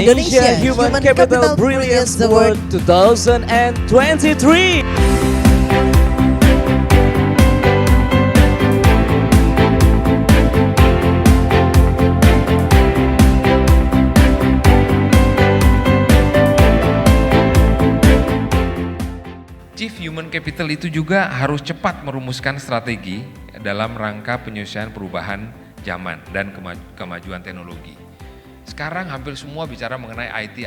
Indonesia Human Capital Brilliance Award 2023. Chief Human Capital itu juga harus cepat merumuskan strategi dalam rangka penyelesaian perubahan zaman dan kemajuan teknologi. Sekarang hampir semua bicara mengenai IT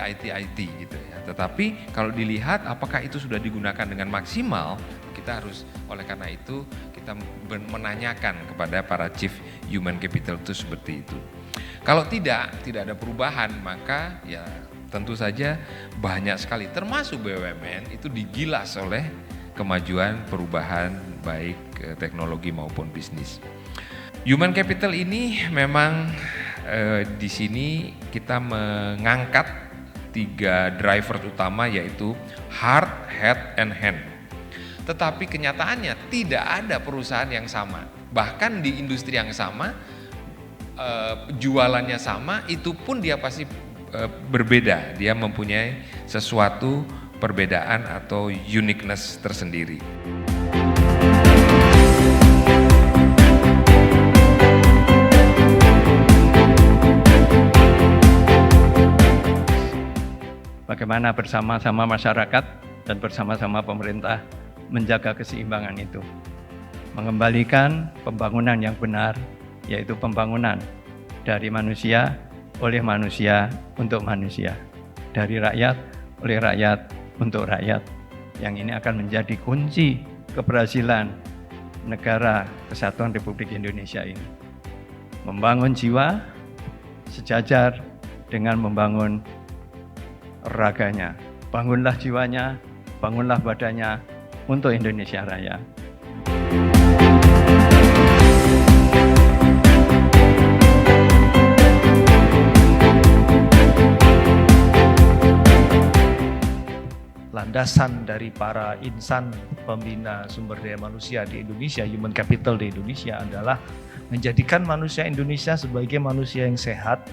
gitu ya. Tetapi kalau dilihat apakah itu sudah digunakan dengan maksimal, kita harus oleh karena itu kita menanyakan kepada para Chief Human Capital itu seperti itu. Kalau tidak ada perubahan, maka ya tentu saja banyak sekali termasuk BUMN itu digilas oleh kemajuan perubahan baik teknologi maupun bisnis. Human capital ini memang di sini kita mengangkat 3 driver utama yaitu heart, head, and hand. Tetapi kenyataannya tidak ada perusahaan yang sama. Bahkan di industri yang sama, jualannya sama, itu pun dia pasti berbeda, dia mempunyai sesuatu perbedaan atau uniqueness tersendiri. Bagaimana bersama-sama masyarakat dan bersama-sama pemerintah menjaga keseimbangan itu, mengembalikan pembangunan yang benar, yaitu pembangunan dari manusia, oleh manusia, untuk manusia. Dari rakyat, oleh rakyat, untuk rakyat. Yang ini akan menjadi kunci keberhasilan negara Kesatuan Republik Indonesia ini. Membangun jiwa sejajar dengan membangun raganya. Bangunlah jiwanya, bangunlah badannya untuk Indonesia Raya. Landasan dari para insan pembina sumber daya manusia di Indonesia, human capital di Indonesia adalah menjadikan manusia Indonesia sebagai manusia yang sehat,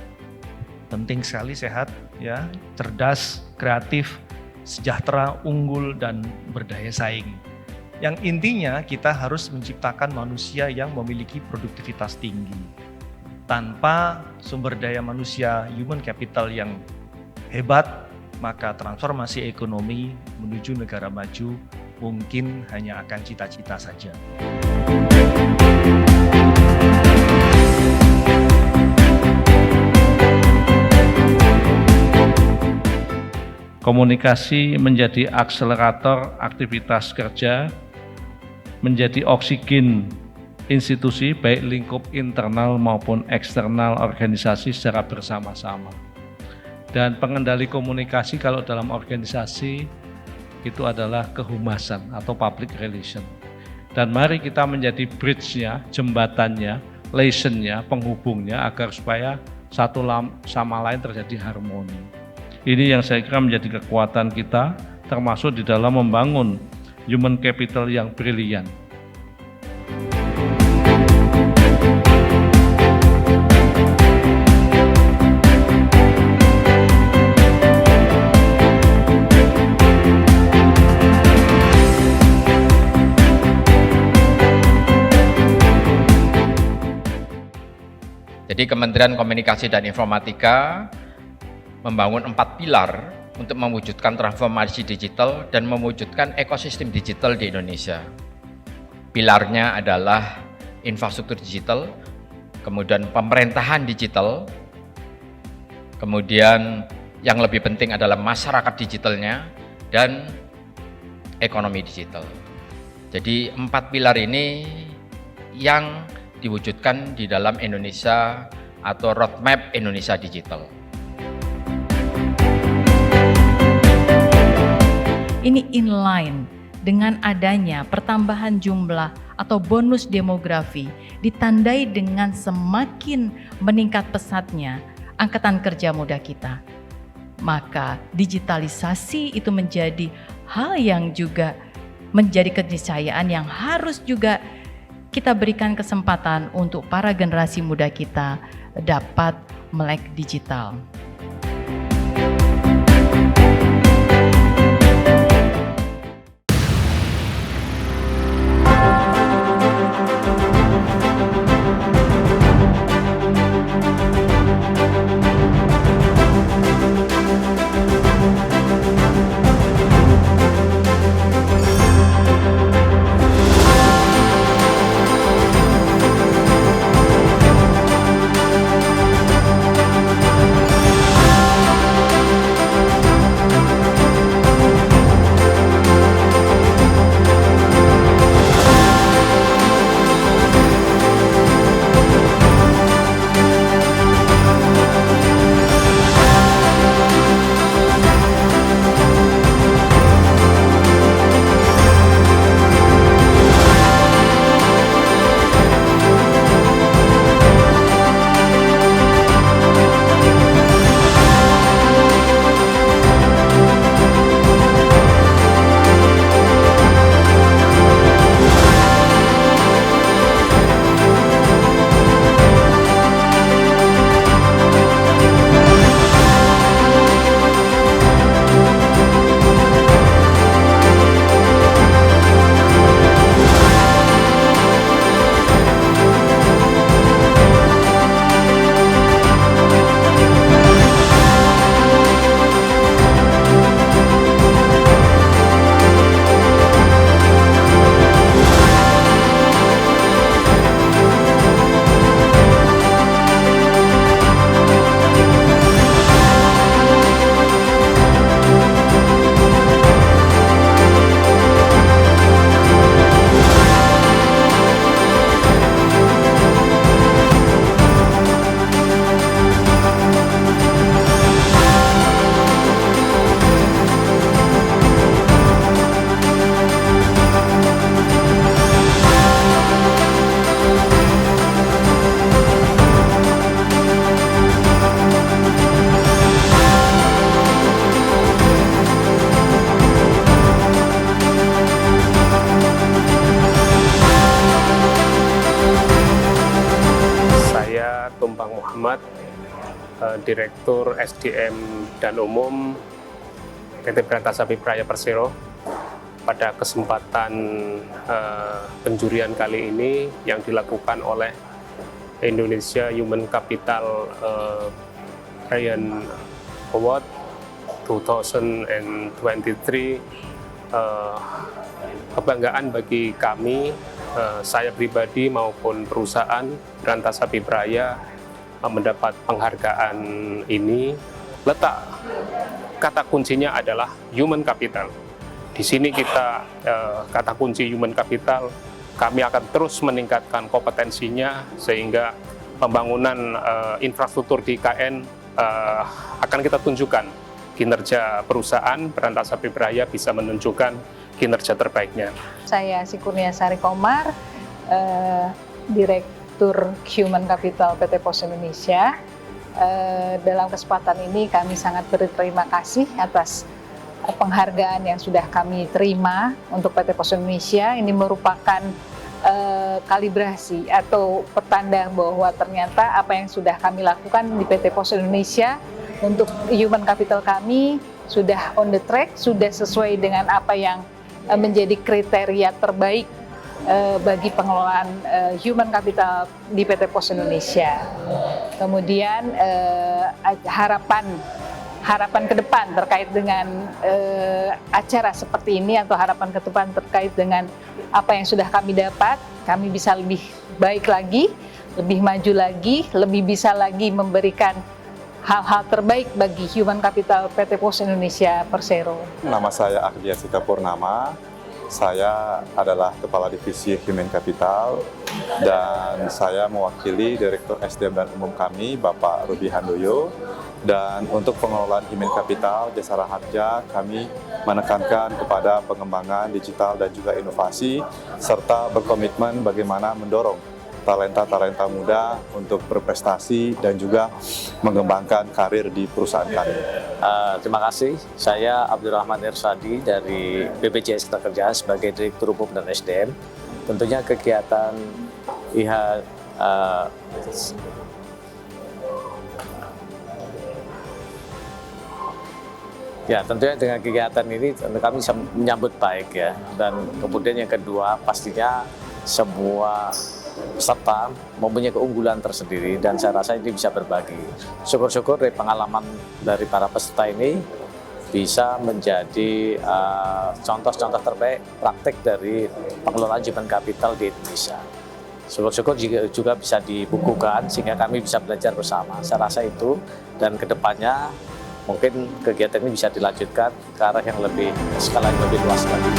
penting sekali sehat, ya, cerdas, kreatif, sejahtera, unggul, dan berdaya saing. Yang intinya kita harus menciptakan manusia yang memiliki produktivitas tinggi. Tanpa sumber daya manusia, human capital yang hebat, maka transformasi ekonomi menuju negara maju mungkin hanya akan cita-cita saja. Komunikasi menjadi akselerator aktivitas kerja, menjadi oksigen institusi baik lingkup internal maupun eksternal organisasi secara bersama-sama. Dan pengendali komunikasi kalau dalam organisasi itu adalah kehumasan atau public relation. Dan mari kita menjadi bridge-nya, jembatannya, liaison-nya, penghubungnya agar supaya satu sama lain terjadi harmoni. Ini yang saya kira menjadi kekuatan kita termasuk di dalam membangun human capital yang brilian. Jadi Kementerian Komunikasi dan Informatika membangun 4 pilar untuk mewujudkan transformasi digital dan mewujudkan ekosistem digital di Indonesia. Pilarnya adalah infrastruktur digital, kemudian pemerintahan digital, kemudian yang lebih penting adalah masyarakat digitalnya, dan ekonomi digital. Jadi 4 pilar ini yang diwujudkan di dalam Indonesia atau roadmap Indonesia Digital. Ini inline dengan adanya pertambahan jumlah atau bonus demografi ditandai dengan semakin meningkat pesatnya angkatan kerja muda kita. Maka digitalisasi itu menjadi hal yang juga menjadi keniscayaan yang harus juga kita berikan kesempatan untuk para generasi muda kita dapat melek digital. Ahmad, Direktur SDM dan Umum PT Berantas Sapi Braya Persero. Pada kesempatan penjurian kali ini yang dilakukan oleh Indonesia Human Capital Ryan Award 2023, kebanggaan bagi kami, saya pribadi maupun perusahaan Berantas Sapi Braya mendapat penghargaan ini. Letak kata kuncinya adalah human capital. Di sini kita kata kunci human capital, kami akan terus meningkatkan kompetensinya sehingga pembangunan infrastruktur di IKN akan kita tunjukkan kinerja perusahaan Berantas Sapi Braya bisa menunjukkan kinerja terbaiknya. Saya Kurniasari Komar, Direktur Human Capital PT Pos Indonesia. Dalam kesempatan ini kami sangat berterima kasih atas penghargaan yang sudah kami terima untuk PT Pos Indonesia. Ini merupakan kalibrasi atau pertanda bahwa ternyata apa yang sudah kami lakukan di PT Pos Indonesia untuk human capital kami sudah on the track, sudah sesuai dengan apa yang menjadi kriteria terbaik bagi pengelolaan human capital di PT Pos Indonesia. Kemudian harapan ke depan terkait dengan acara seperti ini atau harapan ke depan terkait dengan apa yang sudah kami dapat, kami bisa lebih baik lagi, lebih maju lagi, lebih bisa lagi memberikan hal-hal terbaik bagi human capital PT Pos Indonesia Persero. Nama saya Agdia Sika Purnama, saya adalah Kepala Divisi Human Capital dan saya mewakili Direktur SDM dan Umum kami, Bapak Ruby Handoyo. Dan untuk pengelolaan Human Capital Jasara Harja, kami menekankan kepada pengembangan digital dan juga inovasi, serta berkomitmen bagaimana mendorong talenta-talenta muda untuk berprestasi dan juga mengembangkan karir di perusahaan kami. Terima kasih, saya Abdurrahman Irsadi dari BPJS Ketenagakerjaan sebagai Direktur Umum dan SDM. Tentunya kegiatan IH ya, tentunya dengan kegiatan ini kami menyambut baik ya. Dan kemudian yang kedua, pastinya semua peserta mempunyai keunggulan tersendiri dan saya rasa ini bisa berbagi. Syukur-syukur dari pengalaman dari para peserta ini bisa menjadi contoh-contoh terbaik praktik dari pengelolaan human capital di Indonesia. Syukur-syukur juga bisa dibukukan sehingga kami bisa belajar bersama. Saya rasa itu, dan kedepannya mungkin kegiatan ini bisa dilanjutkan ke arah yang lebih skala yang lebih luas lagi.